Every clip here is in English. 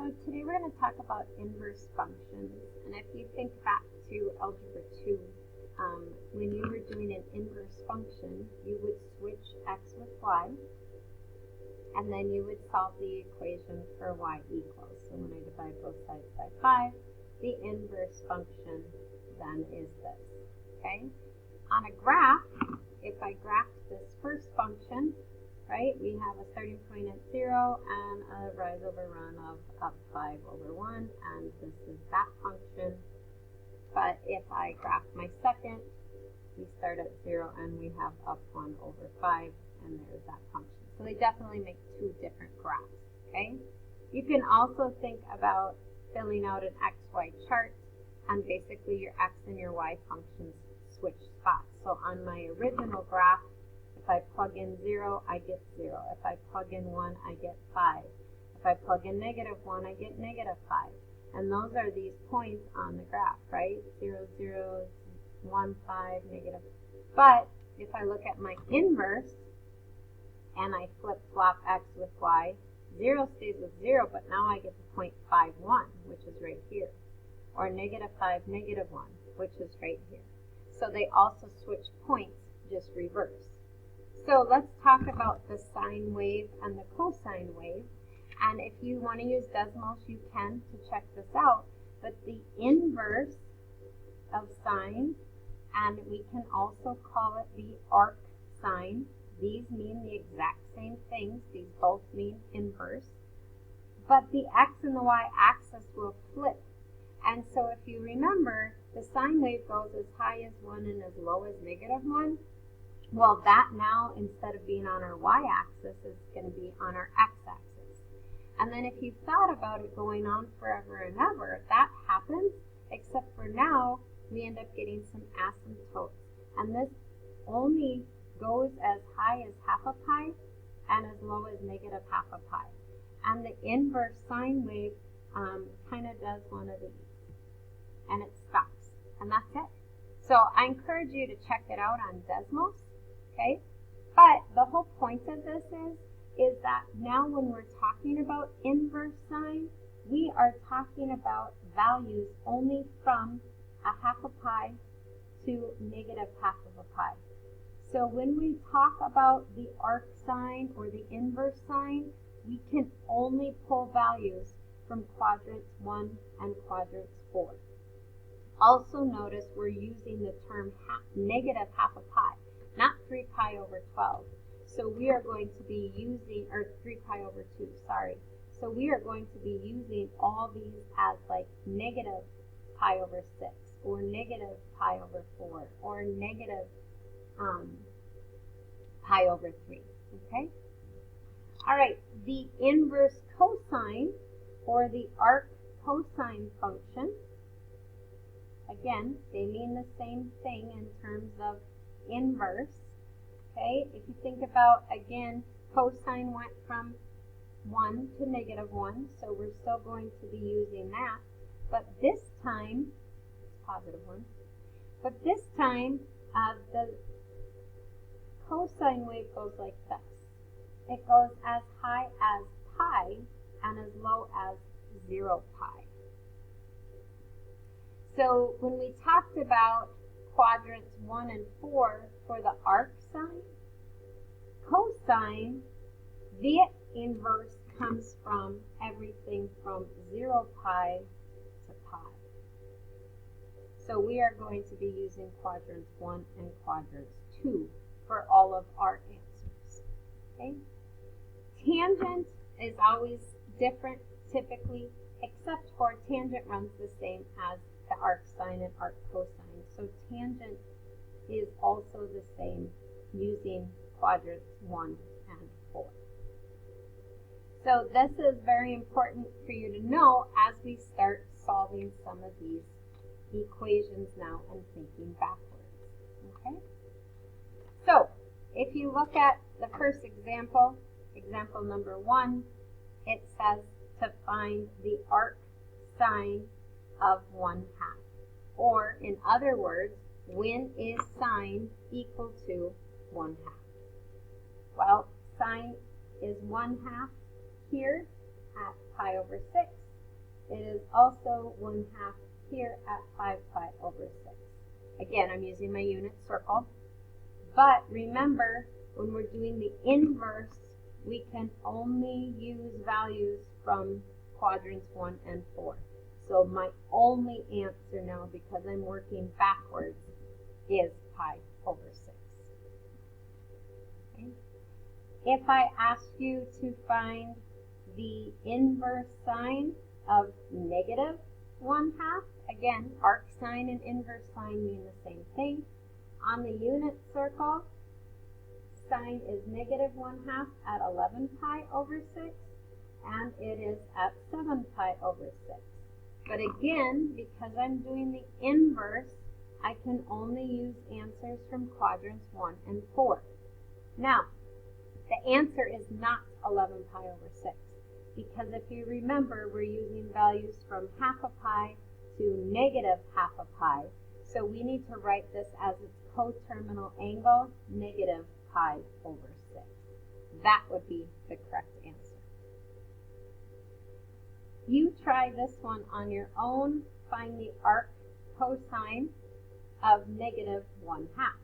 So today we're going to talk about inverse functions. And if you think back to Algebra 2, when you were doing an inverse function, you would switch x with y, and then you would solve the equation for y equals. So when I divide both sides by 5, the inverse function then is this, okay? On a graph, if I graph this first function, right, we have a starting point at 0 and a rise over run of up 5 over 1, and this is that function. But if I graph my second, we start at 0 and we have up 1 over 5, and there's that function. So they definitely make two different graphs, okay? You can also think about filling out an XY chart, and basically your X and your Y functions switch spots. So on my original graph, if I plug in 0, I get 0. If I plug in 1, I get 5. If I plug in -1, I get -5. And those are these points on the graph, right? 0, 0, 1, 5, negative. But if I look at my inverse, and I flip-flop x with y, 0 stays with 0, but now I get the point 5, 1, which is right here. Or -5, -1, which is right here. So they also switch points, just reverse. So let's talk about the sine wave and the cosine wave. And if you want to use decimals, you can to check this out. But the inverse of sine, and we can also call it the arc sine. These mean the exact same things. These both mean inverse. But the x and the y axis will flip. And so if you remember, the sine wave goes as high as 1 and as low as -1. Well, that now, instead of being on our y-axis, is going to be on our x-axis. And then if you thought about it going on forever and ever, that happens, except for now, we end up getting some asymptotes. And this only goes as high as half a pi and as low as -half a pi. And the inverse sine wave kind of does one of these. And it stops. And that's it. So I encourage you to check it out on Desmos. Okay, but the whole point of this is that now when we're talking about inverse sine, we are talking about values only from a half a pi to -half of a pi. So when we talk about the arc sine or the inverse sine, we can only pull values from quadrants 1 and quadrants 4. Also notice we're using the term -half a pi. Not 3 pi over 12. So we are going to be using, or 3 pi over 2, sorry. So we are going to be using all these as like -pi over 6, or -pi over 4, or pi over 3, okay? All right, the inverse cosine, or the arc cosine function, again, they mean the same thing in terms of inverse, okay? If you think about, again, cosine went from 1 to -1, so we're still going to be using that. But this time, it's +1, but this time the cosine wave goes like this. It goes as high as pi and as low as 0 pi. So when we talked about quadrants 1 and 4 for the arc sine, cosine, the inverse comes from everything from 0 pi to pi. So we are going to be using quadrants 1 and quadrants 2 for all of our answers. Okay? Tangent is always different typically, except for tangent runs the same as the arc sine and arc cosine. So tangent is also the same using quadrants 1 and 4. So this is very important for you to know as we start solving some of these equations now and thinking backwards. Okay? So if you look at the first example, example number 1, it says to find the arc sine of 1/2. Or, in other words, when is sine equal to 1/2? Well, sine is 1/2 here at pi over 6, it is also 1/2 here at 5 pi over 6. Again, I'm using my unit circle, but remember, when we're doing the inverse, we can only use values from quadrants 1 and 4. So my only answer now, because I'm working backwards, is pi over 6. Okay. If I ask you to find the inverse sign of negative 1/2, again, arc sine and inverse sine mean the same thing. On the unit circle, sine is negative 1/2 at 11 pi over 6, and it is at 7 pi over 6. But again, because I'm doing the inverse, I can only use answers from quadrants 1 and 4. Now, the answer is not 11 pi over 6, because if you remember, we're using values from 1/2 pi to negative 1/2 pi, so we need to write this as its coterminal angle, negative pi over 6. That would be the correct answer. You try this one on your own. Find the arc cosine of negative 1/2.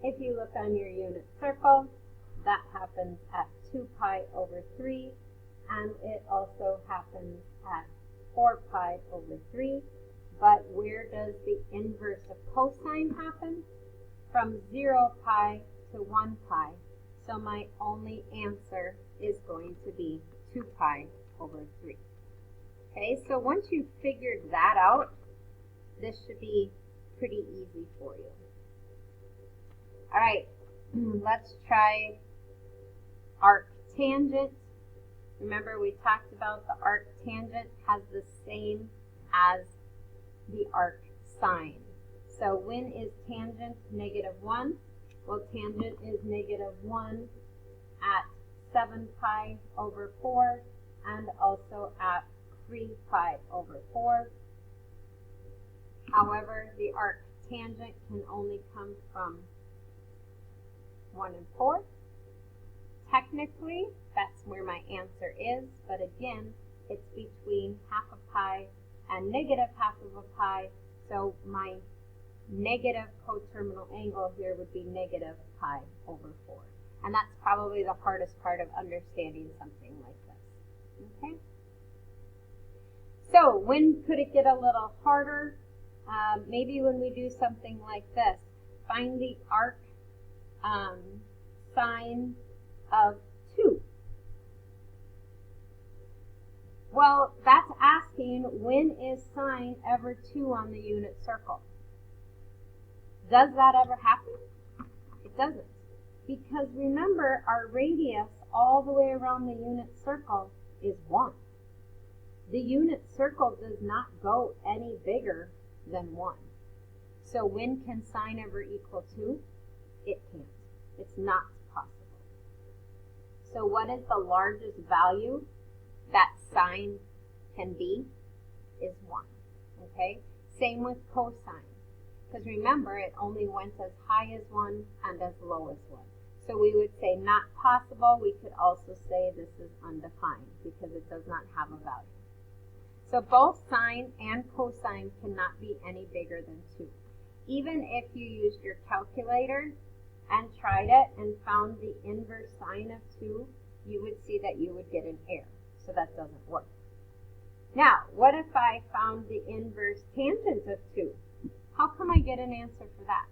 If you look on your unit circle, that happens at 2 pi over 3, and it also happens at 4 pi over 3. But where does the inverse of cosine happen? From 0 pi to 1 pi. So my only answer is going to be 2 pi over 3. Okay, so once you've figured that out, this should be pretty easy for you. All right, let's try arc tangent. Remember, we talked about the arc tangent has the same as the arc sine. So when is tangent negative 1? Well, tangent is negative 1 at 7 pi over 4 and also at 3 pi over 4. However, the arc tangent can only come from 1 and 4. Technically, that's where my answer is, but again, it's between 1/2 pi and negative 1/2 pi, so my negative coterminal angle here would be negative pi over 4. And that's probably the hardest part of understanding something like this. Okay? So, when could it get a little harder? Maybe when we do something like this. Find the arc sine of 2. Well, that's asking, when is sine ever 2 on the unit circle? Does that ever happen? It doesn't. Because remember, our radius all the way around the unit circle is 1. The unit circle does not go any bigger than 1. So when can sine ever equal 2? It can't. It's not possible. So what is the largest value that sine can be? Is 1. Okay? Same with cosine. Because remember, it only went as high as 1 and as low as 1. So we would say not possible. We could also say this is undefined because it does not have a value. So both sine and cosine cannot be any bigger than 2. Even if you used your calculator and tried it and found the inverse sine of 2, you would see that you would get an error. So that doesn't work. Now, what if I found the inverse tangent of 2? How come I get an answer for that?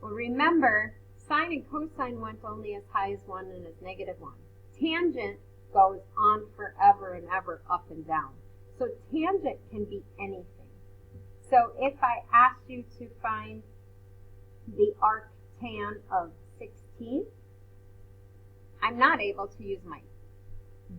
Well, remember, sine and cosine went only as high as 1 and as negative 1. Tangent goes on forever and ever, up and down. So tangent can be anything. So if I asked you to find the arc tan of 16, I'm not able to use my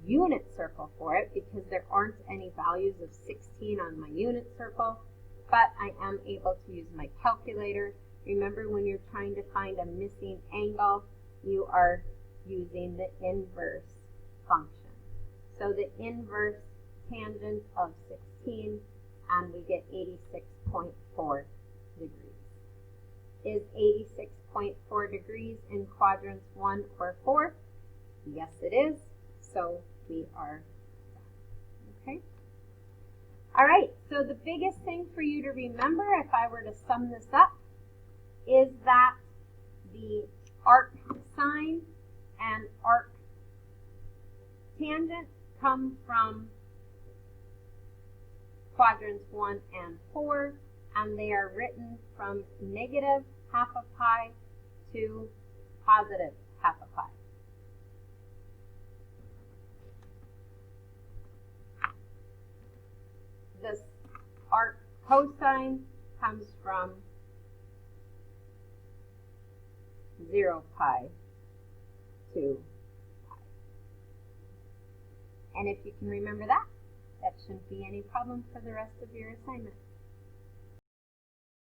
unit circle for it because there aren't any values of 16 on my unit circle, but I am able to use my calculator. Remember, when you're trying to find a missing angle, you are using the inverse function. So the inverse tangent of 16, and we get 86.4 degrees. is 86.4 degrees in quadrants 1 or 4? Yes, it is. So we are done. Okay? All right, so the biggest thing for you to remember, if I were to sum this up, is that the arc sine and arc tangent come from quadrants 1 and 4, and they are written from negative half a pi to positive half a pi. This arc cosine comes from 0 pi to pi. And if you can remember that, that shouldn't be any problem for the rest of your assignment.